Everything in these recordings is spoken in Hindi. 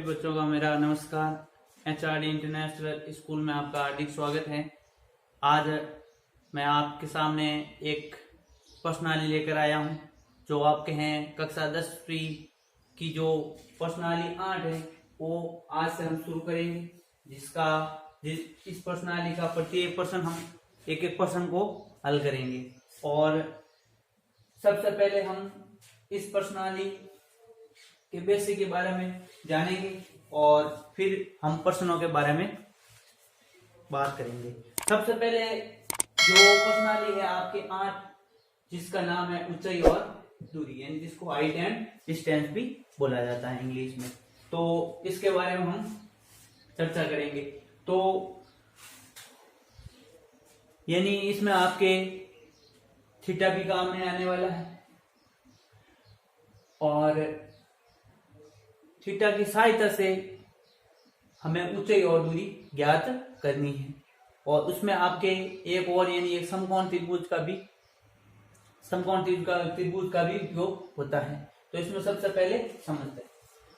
सभी बच्चों का मेरा नमस्कार। एचआरडी इंटरनेशनल स्कूल में आपका हार्दिक स्वागत है। आज मैं आपके सामने एक प्रश्नावली लेकर आया हूं जो आपके हैं कक्षा 10वीं की जो प्रश्नावली 8 है वो आज से हम शुरू करेंगे। इस प्रश्नावली का प्रत्येक प्रश्न हम एक एक प्रश्न को हल करेंगे और सबसे पहले हम इस प्रश्नावली के बेसिक के बारे में जानेंगे और फिर हम प्रश्नों के बारे में बात करेंगे। सबसे पहले जो प्रश्नावली है आपके 8 जिसका नाम है ऊंचाई और दूरी, यानी जिसको हाइट एंड डिस्टेंस भी बोला जाता है इंग्लिश में, तो इसके बारे में हम चर्चा करेंगे। तो यानी इसमें आपके थीटा भी काम में आने वाला है और थीटा की सहायता से हमें ऊंचाई और दूरी ज्ञात करनी है और उसमें आपके एक और यानी एक समकोण त्रिभुज का भी उपयोग होता है। तो इसमें सबसे पहले समझते हैं।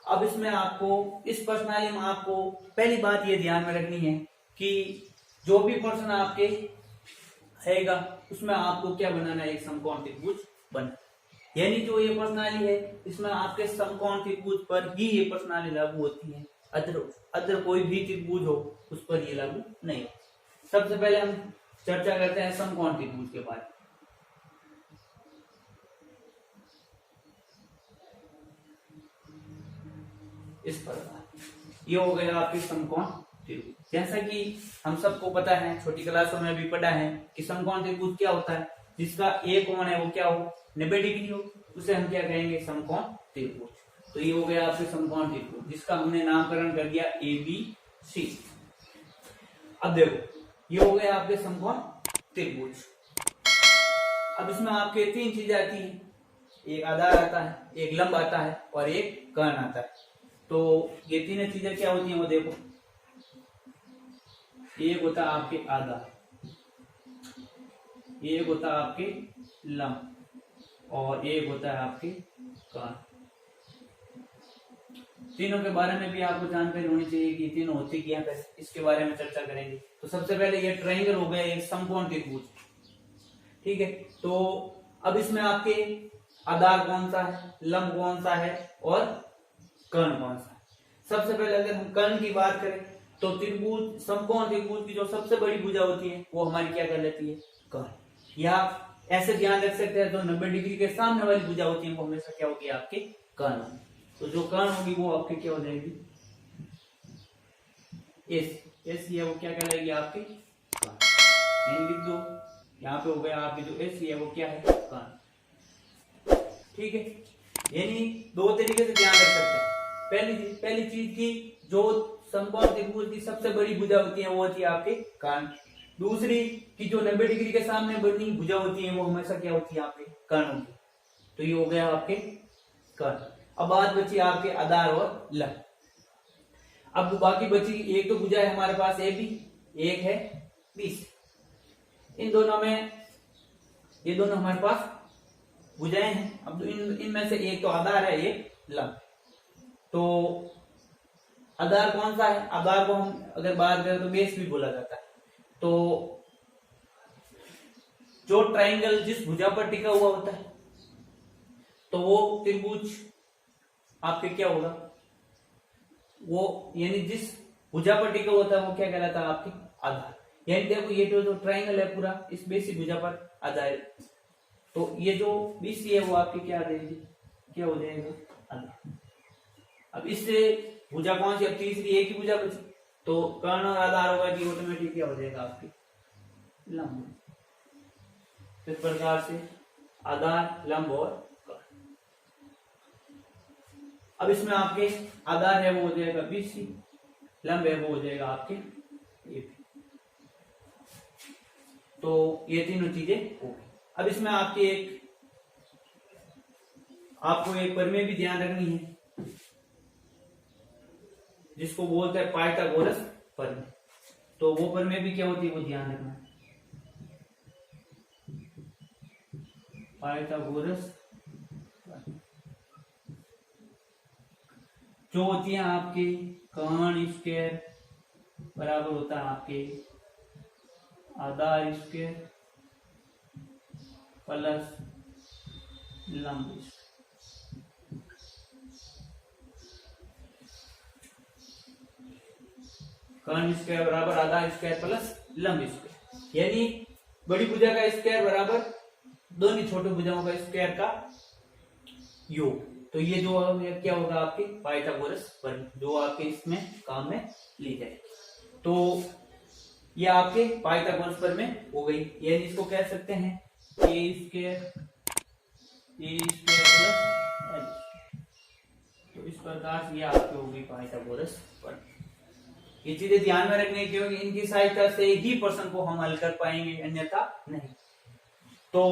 अब इसमें आपको इस प्रश्नावली में आपको पहली बात ये ध्यान में रखनी है कि जो भी प्रश्न आपके आएगा उसमें आपको क्या बनाना है, एक समकोण त्रिभुज बनाना। यानी जो ये प्रश्नावली है इसमें आपके समकोण त्रिभुज पर ही ये प्रश्नावली लागू होती है, अदर कोई भी त्रिभुज हो उस पर ये लागू नहीं। सबसे पहले हम चर्चा करते हैं समकोण त्रिभुज के बारे में। इस प्रकार ये हो गया आपके समकोण त्रिभुज। जैसा कि हम सबको पता है, छोटी क्लासों में भी पढ़ा है कि समकोण त्रिभुज क्या होता है, जिसका एक कोण है वो क्या हो, 90 डिग्री हो, उसे हम क्या कहेंगे, समकोण त्रिभुज। तो ये हो गया आपके समकोण त्रिभुज जिसका हमने नामकरण कर दिया ABC। अब देखो ये हो गया आपके समकोण त्रिभुज। अब इसमें आपके 3 चीजें आती हैं, एक आधार आता है, एक लंब आता है और एक कर्ण आता है। तो ये तीनों चीजें क्या होती हैं वो देखो, एक होता है आपके आधार, एक होता है आपके लंब और एक होता है आपके कर्ण। तीनों के बारे में भी आपको जानकारी होनी चाहिए कि तीनों होते क्या है, इसके बारे में चर्चा करेंगे। तो सबसे पहले ये ट्रायंगल हो गया, एक समकोण त्रिभुज, ठीक है। तो अब इसमें आपके आधार कौन सा है, लंब कौन सा है और कर्ण कौन सा है। सबसे पहले अगर हम कर्ण की बात करें तो त्रिभुज, समकोण त्रिभुज की जो सबसे बड़ी भुजा होती है वो हमारी क्या कहलाती है, कर्ण। या ऐसे ध्यान रख सकते हैं, जो 90 डिग्री के सामने वाली भुजा होती है वो हमेशा क्या होगी, आपके कर्ण। तो जो कर्ण होगी वो आपके क्या हो जाएगी, एस है वो क्या कहलाएगी, आपके कर्ण। लिख दो, यहाँ पे हो गया आपकी जो एस है वो क्या है, कर्ण, ठीक है। यानी दो तरीके से ध्यान रख सकते हैं। पहली चीज की जो समकोण त्रिभुज की सबसे बड़ी भुजा होती है वो होती है आपके कर्ण। दूसरी की जो 90 डिग्री के सामने बनी भुजा होती है वो हमेशा क्या होती है, आपके कर्ण होती। तो ये हो गया आपके कर्ण। अब बात बची आपके आधार और लंब। अब बाकी बची एक तो भुजा है हमारे पास AB, एक है BC। इन दोनों में ये दोनों हमारे पास भुजाएं हैं। अब इनमें से एक तो आधार है, एक लंब। तो आधार कौन सा है, आधार को हम अगर बात करें तो बेस भी बोला जाता है। तो जो ट्रायंगल जिस भुजा पर टिका हुआ होता है तो वो त्रिभुज आपके क्या होगा, वो यानी जिस भुजा पर टिका होता है वो क्या कहलाता है, आपकी आधार। यानी देखो ये जो ट्रायंगल है पूरा इस बेसिक भुजा पर आधार, तो ये जो BC है वो आपकी क्या आ जाएगी, क्या हो जाएगा, आधार। अब इससे भुजा कौन सी, अब तीसरी एक ही भुजा बची, तो कर्ण और आधार होगा कि ऑटोमेटिक क्या हो जाएगा, आपकी लंब। इस प्रकार से आधार, लंब और कर्ण। अब इसमें आपके आधार है वो हो जाएगा BC, लंब है वो हो जाएगा आपके AB। तो ये तीनों चीजें हो गई। अब इसमें आपके आपको एक प्रमेय भी ध्यान रखनी है जिसको बोलते हैं पाइथागोरस प्रमेय। तो वो प्रमेय भी क्या होती है वो ध्यान रखना, पाइथागोरस। जो होती है आपके कर्ण स्क्वायर बराबर होता है आपके आधार स्क्वायर प्लस लंब स्क्वायर। कर्ण स्क्वायर बराबर आधार स्क्वायर प्लस लंब स्क्वायर, यानी बड़ी भुजा का स्क्वायर बराबर दोनों छोटे भुजाओं का स्क्वायर का योग। तो ये जो क्या होगा आपके पाइथागोरस प्रमेय, जो आपके इसमें काम में ली जाएगी। तो ये आपके पाइथागोरस प्रमेय हो गई, यानी इसको कह सकते हैं ए स्क्वायर प्लस एल। तो इस प्रकार से ये आपके हो गई पाइथागोरस प्रमेय। ये चीजें ध्यान में रखने की, क्योंकि इनकी सहायता से ही प्रश्न को हम हल कर पाएंगे, अन्यथा नहीं। तो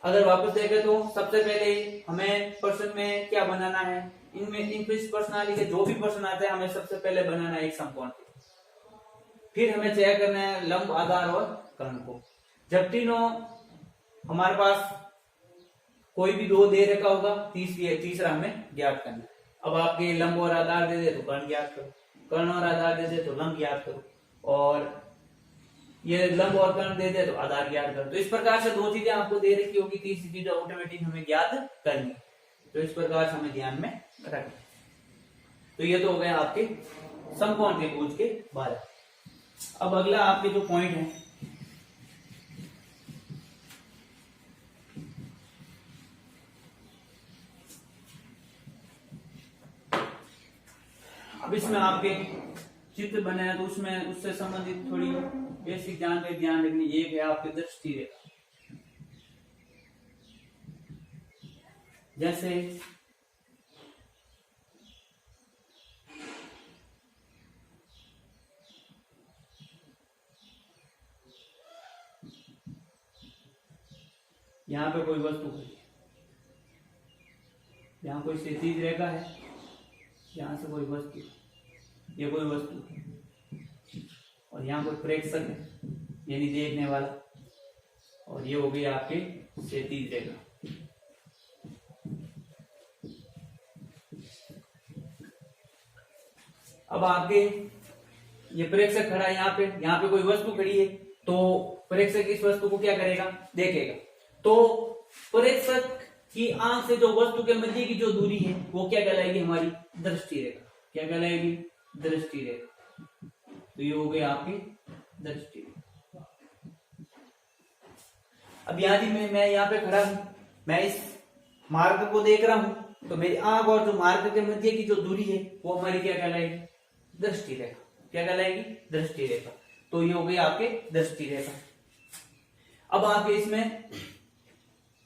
अगर वापस देखें तो सबसे पहले हमें प्रश्न में क्या बनाना है, इनमें इस प्रश्नावली के जो भी प्रश्न आते हैं हमें सबसे पहले बनाना है एक समकोण, फिर हमें चयन करना है लंब, आधार और कर्ण को। जब तीनों हमारे पास कोई भी दो दे रखा होगा, तीसरा हमें ज्ञात करना है। अब आपके लंब और आधार दे दे तो कर्ण ज्ञात करो, कर्ण और आधार दे दे तो लंब ज्ञात करो, और ये लंब और कर्ण दे दे तो आधार ज्ञात करो। तो इस प्रकार से दो चीजें आपको दे रखी होगी, तीसरी चीज ऑटोमेटिक हमें ज्ञात करनी। तो इस प्रकार से हमें ध्यान में रखें। तो ये तो हो गया आपके समकोण त्रिभुज के बारे में। अब अगला आपके जो पॉइंट है, अब इसमें आपके चित्र बने हैं, तो उसमें उससे संबंधित थोड़ी बेसिक जानकारी ध्यान रखनी। एक है आपके दृष्टि रेखा, जैसे यहाँ पे कोई वस्तु है, यहाँ कोई क्षैतिज रेखा है, यहाँ से कोई वस्तु, ये कोई वस्तु है, और यहाँ कोई प्रेक्षक है यानी देखने वाला, और ये हो गई आपके क्षैतिज रेखा। अब आपके ये प्रेक्षक खड़ा है यहाँ पे कोई वस्तु खड़ी है, तो प्रेक्षक इस वस्तु को क्या करेगा, देखेगा। तो प्रेक्षक की आंख से जो वस्तु के मध्य की जो दूरी है वो क्या कहलाएगी, हमारी दृष्टि रेखा। क्या कहलाएगी, दृष्टि रेखा। तो ये हो गई आपकी दृष्टि रेखा। अब यदि मैं यहाँ पे खड़ा हूं, मैं इस मार्ग को देख रहा हूं, तो मेरी आंख और जो मार्ग के मध्य की जो दूरी है वो हमारी क्या कहलाएगी, दृष्टि रेखा। क्या कहलाएगी, दृष्टि रेखा। तो ये हो गई आपके दृष्टि रेखा। अब आपके इसमें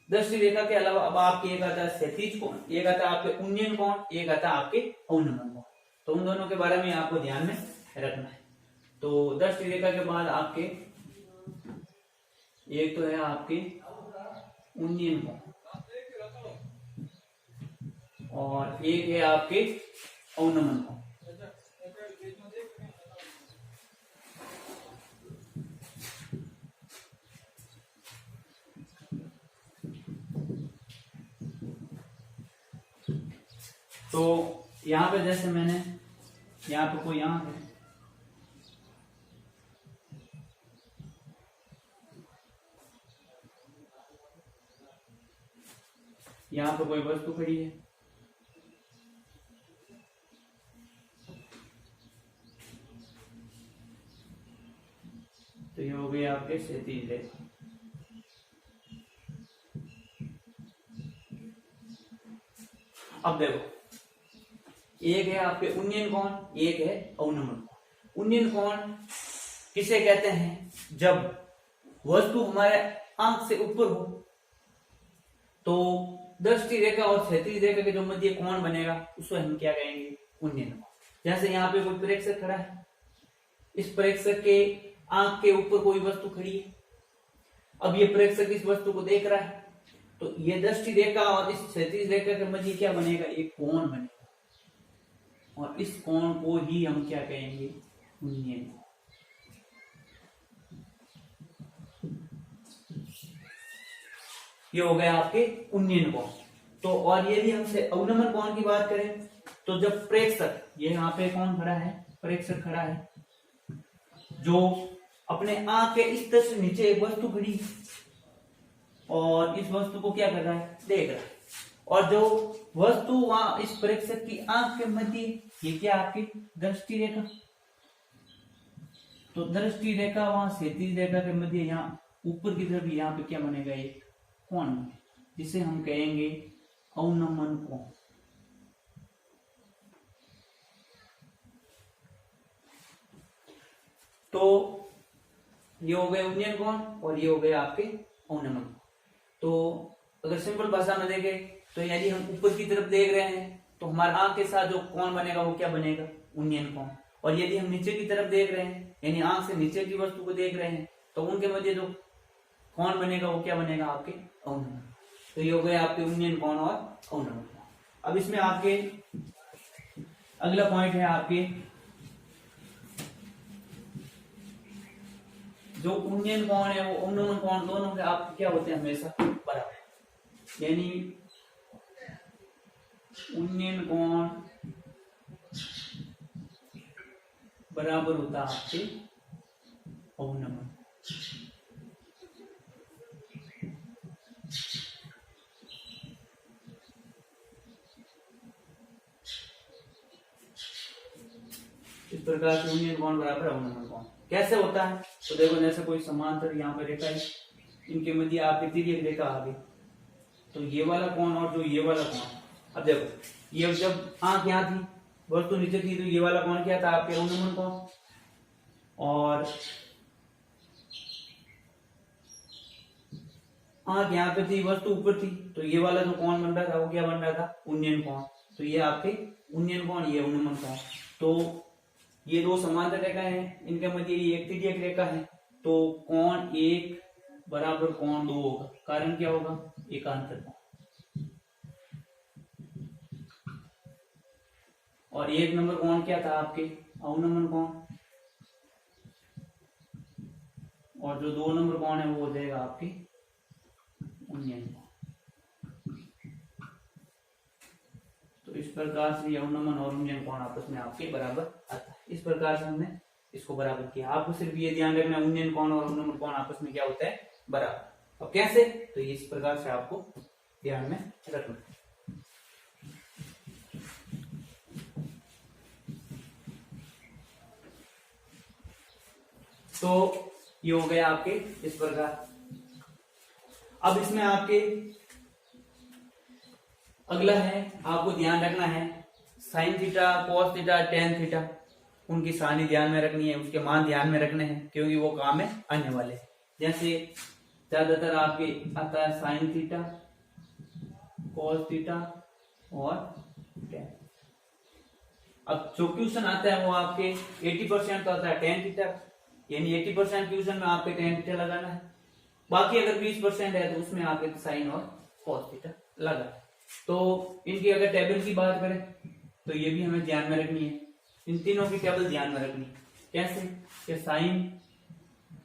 दृष्टि रेखा के अलावा अब आपके एक आता है क्षैतिज कोण, एक आता है आपके उन्नयन कोण, एक आता है आपके अवनमन कोण। तो उन दोनों के बारे में आपको ध्यान में रखना है। तो दृष्टि रेखा के बाद आपके एक तो है आपके उन्नयन कोण, और एक है आपके अवनमन कोण। तो यहाँ पे जैसे मैंने यहाँ पे कोई आंख है, यहाँ पे कोई वस्तु खड़ी है, तो ये हो गई आपके क्षैतिज रेखा। अब देखो, एक है आपके उन्नयन कोण, एक है अवनमन कोण। उन्नयन कोण किसे कहते हैं, जब वस्तु हमारे आंख से ऊपर हो तो दृष्टि रेखा और क्षैतिज रेखा के जो मध्य कोण बनेगा उसको हम क्या कहेंगे, उन्नयन कोण। जैसे यहाँ पे कोई प्रेक्षक खड़ा है, इस प्रेक्षक के आंख के ऊपर कोई वस्तु खड़ी है, अब ये प्रेक्षक इस वस्तु को देख रहा है, तो ये दृष्टि रेखा और इस क्षैतिज रेखा के मध्य क्या बनेगा, एक कोण बनेगा, और इस कोण को ही हम क्या कहेंगे, उन्नयन कोण। ये हो गया आपके उन्नयन कोण। तो और यदि हमसे अवनमन कोण की बात करें तो जब प्रेक्षक, ये यहाँ पे कौन खड़ा है, प्रेक्षक खड़ा है, जो अपने आंख के इस तरह से नीचे एक वस्तु खड़ी है और इस वस्तु को क्या कर रहा है, देख रहा है, और जो वस्तु वहां इस प्रेक्षक की आंख के मध्य, ये क्या आपकी दृष्टि रेखा, तो दृष्टि रेखा वहां क्षैतिज रेखा के मध्य यहाँ ऊपर की तरफ यहाँ पे क्या बनेगा, एक कोण बनेगा, जिसे हम कहेंगे अवनमन कोण। तो ये हो गए उन्नयन कोण और ये हो गए आपके अवनमन कोण। तो अगर सिंपल भाषा में देखें तो यदि हम ऊपर की तरफ देख रहे हैं तो हमारे आंख के साथ जो कोण बनेगा वो क्या बनेगा, उन्नयन कोण। और यदि हम नीचे की तरफ देख रहे हैं, यानी आंख से नीचे की वस्तु को देख रहे हैं, तो उनके मध्य जो कोण बनेगा वो क्या बनेगा, आपके अवनमन। तो ये हो गए आपके उन्नयन कोण और अवनमन कोण। अब इसमें आपके अगला पॉइंट है आपके जो उन्नयन कोण है वो अवनमन कोण दोनों के आपके क्या होते हैं, हमेशा बराबर, यानी उन्नयन कोण बराबर होता है आपके अवनमन। इस प्रकार से उन्नयन कोण बराबर अवनमन कोण कैसे होता है, तो देखो जैसे कोई समांतर यहाँ पे रेखा है, इनके मध्य आपकी तिर्यक रेखा आ गई, तो ये वाला कोण और जो ये वाला कोण, अब देखो ये जब आंख यहाँ थी, वस्तु नीचे थी, तो ये वाला कोण क्या था, आपके अवनमन कोण, और आंख यहाँ पे थी, वस्तु ऊपर थी, तो ये वाला जो कोण बन रहा था वो क्या बन रहा था, उन्नयन कोण। तो ये आपके उन्नयन कोण, ये अवनमन कोण। तो ये दो समांतर रेखा है, इनके मध्य ये एक तिर्यक रेखा है, तो कोण एक बराबर कोण दो होगा। कारण क्या होगा, एकांतर कोण। और एक नंबर कोण क्या था, आपके अवनमन कोण, और जो दो नंबर कोण है वो हो जाएगा आपके उन्नयन कोण। तो इस प्रकार से ये अवनमन और उन्नयन कोण आपस में आपके बराबर आता है। इस प्रकार से हमने इसको बराबर किया। आपको सिर्फ ये ध्यान रखना, उन्नयन कोण और अवनमन कोण आपस में क्या होता है, बराबर। अब कैसे, तो ये इस प्रकार से आपको ध्यान में रखना है। तो ये हो गया आपके इस प्रकार। अब इसमें आपके अगला है, आपको ध्यान रखना है sine theta, cos theta, tan theta, उनकी सानी ध्यान में रखनी है, उसके मान ध्यान में रखने हैं, क्योंकि वो काम में आने वाले हैं। जैसे ज्यादातर आपके आता है साइन थीटा, कॉस थीटा और टेन। अब जो क्वेश्चन आता है वो आपके 80% तो आता है टेन थीटा, यानी 80% क्वेश्चन में आपके टेन थीटा लगाना है। बाकी अगर 20% है तो उसमें आपके साइन और कॉस थीटा लगा है। तो इनकी अगर टेबल की बात करें तो ये भी हमें ध्यान में रखनी है, इन तीनों की टेबल ध्यान में रखनी है। कैसे कि साइन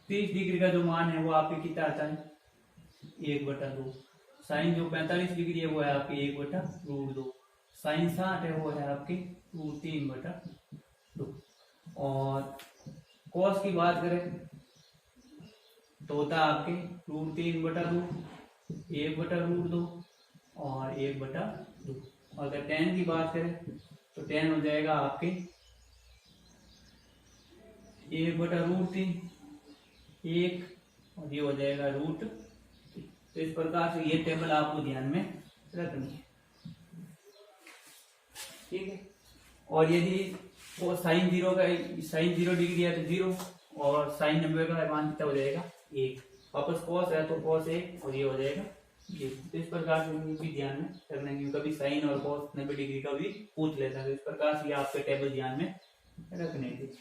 30 डिग्री का जो मान है वो आपके कितना आता है, 1/2। साइन जो 45 डिग्री है वो है आपके 1/√2। साइन 60 है वो है आपके √3/2। और कॉस की बात करें तो होता है आपके √3/2, 1/√2 और 1/2। और अगर टेन की बात करें तो टेन हो जाएगा आपके 1/√3, 1 और ये हो जाएगा √3। तो इस प्रकार से ये टेबल आपको ध्यान में रखनी है, ठीक है। और यदि वो साइन 0 डिग्री है तो 0, और साइन 90 का मान कितना हो जाएगा, 1। वापस कॉस है तो कॉस 1 और ये हो जाएगा 0। तो इस प्रकार से भी ध्यान में रखना है, कभी साइन और कॉस 90 डिग्री का भी पूछ लेता है। तो इस प्रकार से आपके टेबल ध्यान में रखने की।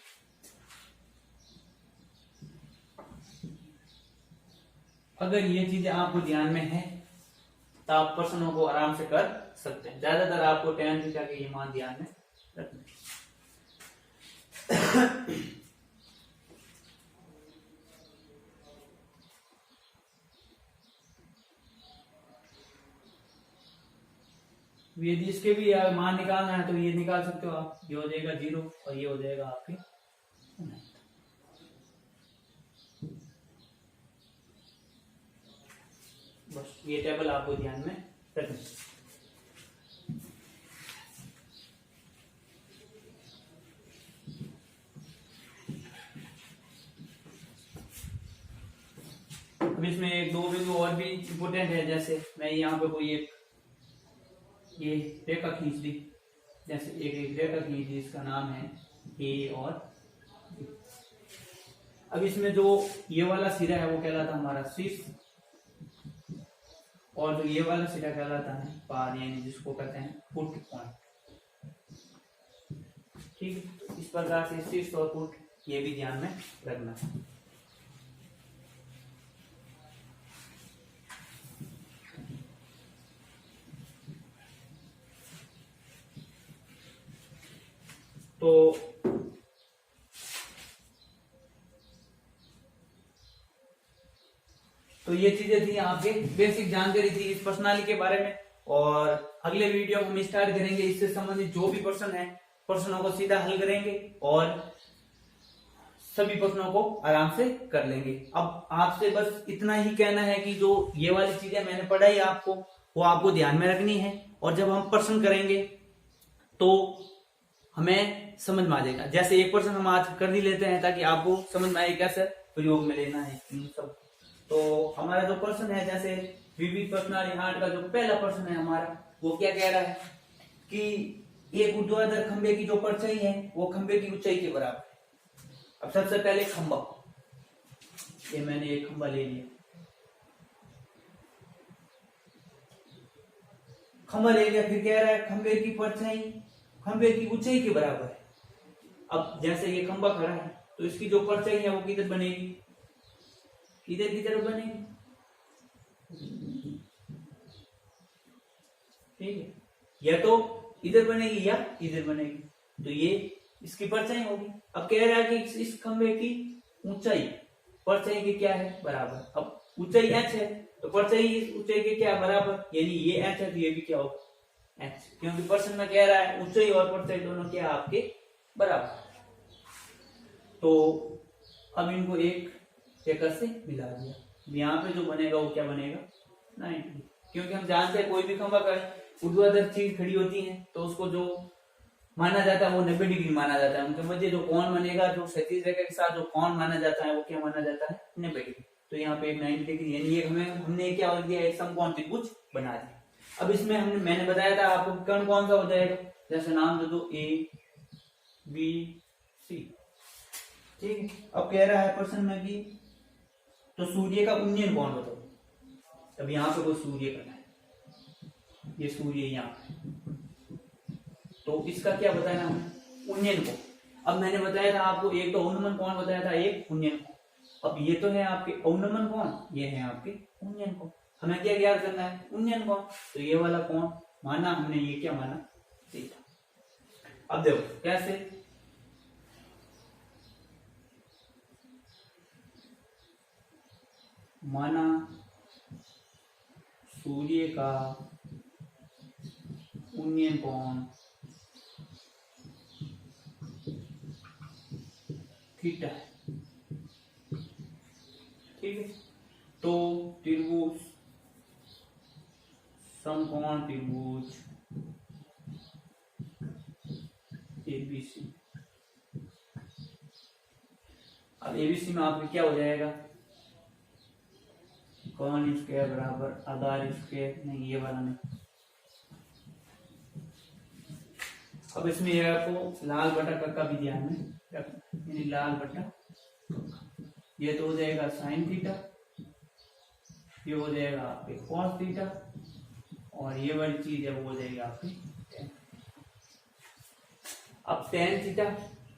अगर ये चीजें आपको ध्यान में है तो आप प्रश्नों को आराम से कर सकते हैं। ज्यादातर आपको टेन थीटा के ये मान ध्यान में रखने। यदि इसके भी मान निकालना है तो ये निकाल सकते हो आप। ये हो जाएगा 0 और ये हो जाएगा आपके 9। बस ये टेबल आपको ध्यान में रखना। अब इसमें एक दो बिंदु और भी इम्पोर्टेंट है, जैसे मैं यहाँ पे कोई एक ये रेखा खींच दी, जैसे एक रेखा खींच दी, इसका नाम है ए और बी। अब इसमें जो ये वाला सिरा है वो कहलाता है हमारा शीर्ष, और जो ये वाला सिरा कहलाता है पाद, यानी जिसको कहते हैं फुट पॉइंट। ठीक है, तो इस प्रकार से शीर्ष और फुट ये भी ध्यान में रखना है। तो ये चीजें थी, आपके बेसिक जानकारी थी इस प्रश्नावली के बारे में। और अगले वीडियो हम स्टार्ट करेंगे इससे संबंधित जो भी प्रश्न है, प्रश्नों को सीधा हल करेंगे और सभी प्रश्नों को आराम से कर लेंगे। अब आपसे बस इतना ही कहना है कि जो ये वाली चीजें मैंने पढ़ाई आपको, वो आपको ध्यान में रखनी है, और जब हम प्रश्न करेंगे तो हमें समझ में आ जाएगा। जैसे एक प्रश्न हम आज कर ही लेते हैं ताकि आपको समझ में आए कैसे प्रयोग में लेना है इन सब। तो हमारा जो प्रश्न है, जैसे विविध प्रश्नावली 8 का जो पहला प्रश्न है हमारा, वो क्या कह रहा है कि एक ऊर्ध्वाधर खंबे की जो परछाई है वो खंबे की ऊंचाई के बराबर है। अब सबसे पहले खंबा, ये मैंने एक खंबा ले लिया, खंबा ले लिया, फिर कह रहा है खंबे की परछाई खंबे की ऊंचाई के बराबर है। अब जैसे ये खंबा खड़ा है तो इसकी जो परछाई है वो किधर बनेगी, इधर की तरफ बनेगी। ठीक है, या तो इधर बनेगी या इधर बनेगी, तो ये इसकी परछाई होगी। अब कह रहा है कि इस खंबे की ऊंचाई परछाई की क्या है, बराबर। अब ऊंचाई h है तो परछाई इस ऊंचाई के क्या बराबर, यानी ये h है तो ये भी क्या होगा h, क्योंकि प्रश्न में कह रहा है ऊंचाई और परछाई दोनों क्या आपके बराबर। तो अब इनको एक रेखा से मिला दिया, यहाँ पे जो बनेगा वो क्या बनेगा 90, क्योंकि हम जानते हैं कोई भी खंबा का ऊर्ध्वाधर चीज खड़ी होती है तो उसको जो माना जाता है वो 90 डिग्री माना जाता है। उनके मध्य जो कोण बनेगा, जो क्षैतिज रेखा के साथ जो कोण माना जाता है वो क्या माना जाता है 90 डिग्री। तो यहाँ पे 90 डिग्री, यानी ये हमने क्या हो दिया, एक समकोण त्रिभुज बना दिया। अब इसमें मैंने बताया था आपको कर्ण कौन सा हो जाएगा, जैसे नाम दे दो ए बी सी। ठीक है, अब कह रहा है प्रश्न में कि तो सूर्य का उन्नयन कोण बताओ। अब यहाँ पे कोई सूर्य करना है, ये सूर्य यहाँ पे, तो इसका क्या बताया हमें उन्नयन कोण। अब मैंने बताया था आपको, एक तो अवनमन कोण बताया था, एक उन्नयन कोण। अब ये तो है आपके अवनमन कोण, ये है आपके उन्नयन कोण। हमें क्या ज्ञात करना है उन्नयन कोण, तो ये वाला कोण माना हमने, ये क्या माना थीटा। अब देखो कैसे, माना सूर्य का उन्नयन कोण थीटा है। ठीक है, तो त्रिभुज समकोण त्रिभुज एबीसी। अब एबीसी में आपके क्या हो जाएगा, कोण स्क्वायर बराबर आधार स्क्वायर, नहीं ये वाला नहीं। अब इसमें ये आपको लाल बटा कक्का भी ध्यान में रखना, यानी लाल बटा कक्का। ये तो हो जाएगा साइन थीटा, ये हो जाएगा आपके कॉस थीटा, और ये वाली चीज है वो हो जाएगी आपकी टेन। अब टेन थीटा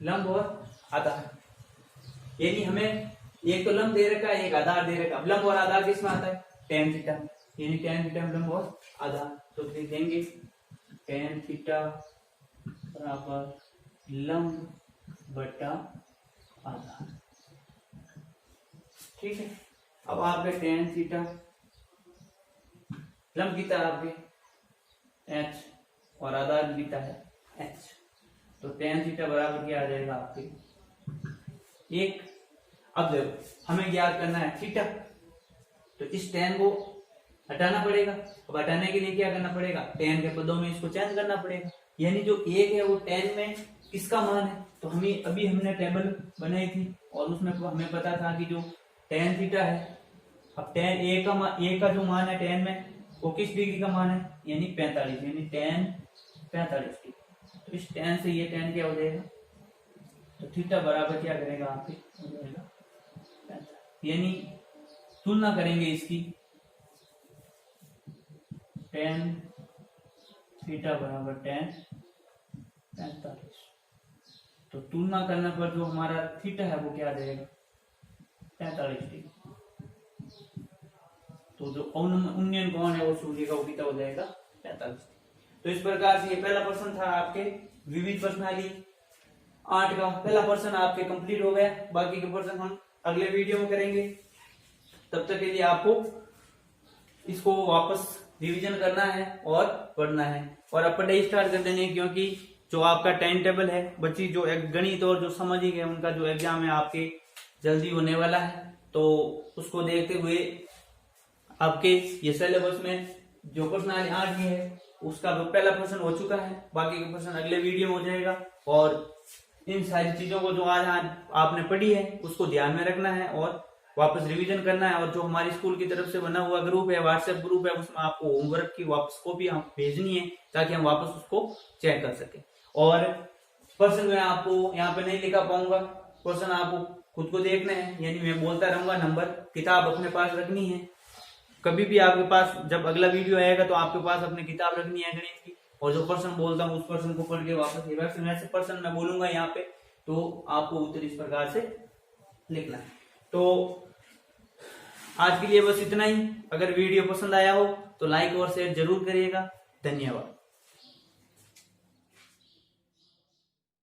लंब और आधार, यानी हमें एक तो लंब दे रखा है, एक आधार दे रखा है। अब लंब और आधार किसमें आता है टेन थीटा, यानी टेन थीटा लंब और आधार। तो लिख देंगे टेन थीटा बराबर लंब बटा आधार। ठीक है, अब आपके टेन थीटा लंब कितना आपके h, और आधार बीता है h। तो tan थीटा बराबर क्या आ जाएगा आपके 1। अब देखो हमें ज्ञात करना है थीटा, तो इस tan को हटाना पड़ेगा। अब हटाने के लिए क्या करना पड़ेगा, tan के पदों में इसको चेंज करना पड़ेगा, यानी जो 1 है वो tan में किसका मान है। तो हमें अभी हमने टेबल बनाई थी और उसमें हमें पता था कि जो tan थीटा है, अब tan a का जो मान है tan में वो किस डिग्री का मान है, यानी 45, यानी tan 45 डिग्री। तो इस tan से ये tan क्या हो जाएगा, तो थीटा बराबर क्या करेगा आपके हो जाएगा 45, यानी तुलना करेंगे इसकी, tan थीटा बराबर tan 45। तो तुलना करने पर जो हमारा थीटा है वो क्या आ जाएगा 45 डिग्री। तो जो उन्नयन कोण है वो सूर्य का वो कितना हो जाएगा 45। तो इस प्रकार से ये पहला प्रश्न था आपके विविध प्रश्नावली 8 का। पहला प्रश्न आपके कंप्लीट हो गया, बाकी के प्रश्न हम अगले वीडियो में करेंगे। तब तक के लिए आपको इसको वापस रिवीजन करना है और पढ़ना है और अब पढ़ाई स्टार्ट कर देनी है, क्योंकि जो आपका टाइम टेबल है बच्ची जो गणित और जो सामाजिक है उनका जो एग्जाम है आपके जल्दी होने वाला है। तो उसको देखते हुए आपके ये सिलेबस में जो प्रश्नावली 8 की है उसका पहला प्रश्न हो चुका है, बाकी का प्रश्न अगले वीडियो में हो जाएगा। और इन सारी चीजों को जो आज आपने पढ़ी है उसको ध्यान में रखना है और वापस रिवीजन करना है। और जो हमारी स्कूल की तरफ से बना हुआ ग्रुप है, व्हाट्सएप ग्रुप है, उसमें आपको होमवर्क की वापस कॉपी हम भेजनी है ताकि हम वापस उसको चेक कर सके। और प्रश्न मैं आपको यहाँ पे नहीं लिखा पाऊंगा, प्रश्न आपको खुद को देखना है, यानी मैं बोलता रहूंगा, नंबर किताब अपने पास रखनी है। कभी भी आपके पास जब अगला वीडियो आएगा तो आपके पास अपनी किताब रखनी है गणित की, और जो प्रश्न बोलता हूँ उस प्रश्न को पढ़ के वापस वैसे प्रश्न मैं बोलूंगा यहाँ पे, तो आपको उत्तर इस प्रकार से लिखना है। तो आज के लिए बस इतना ही। अगर वीडियो पसंद आया हो तो लाइक और शेयर जरूर करिएगा। धन्यवाद।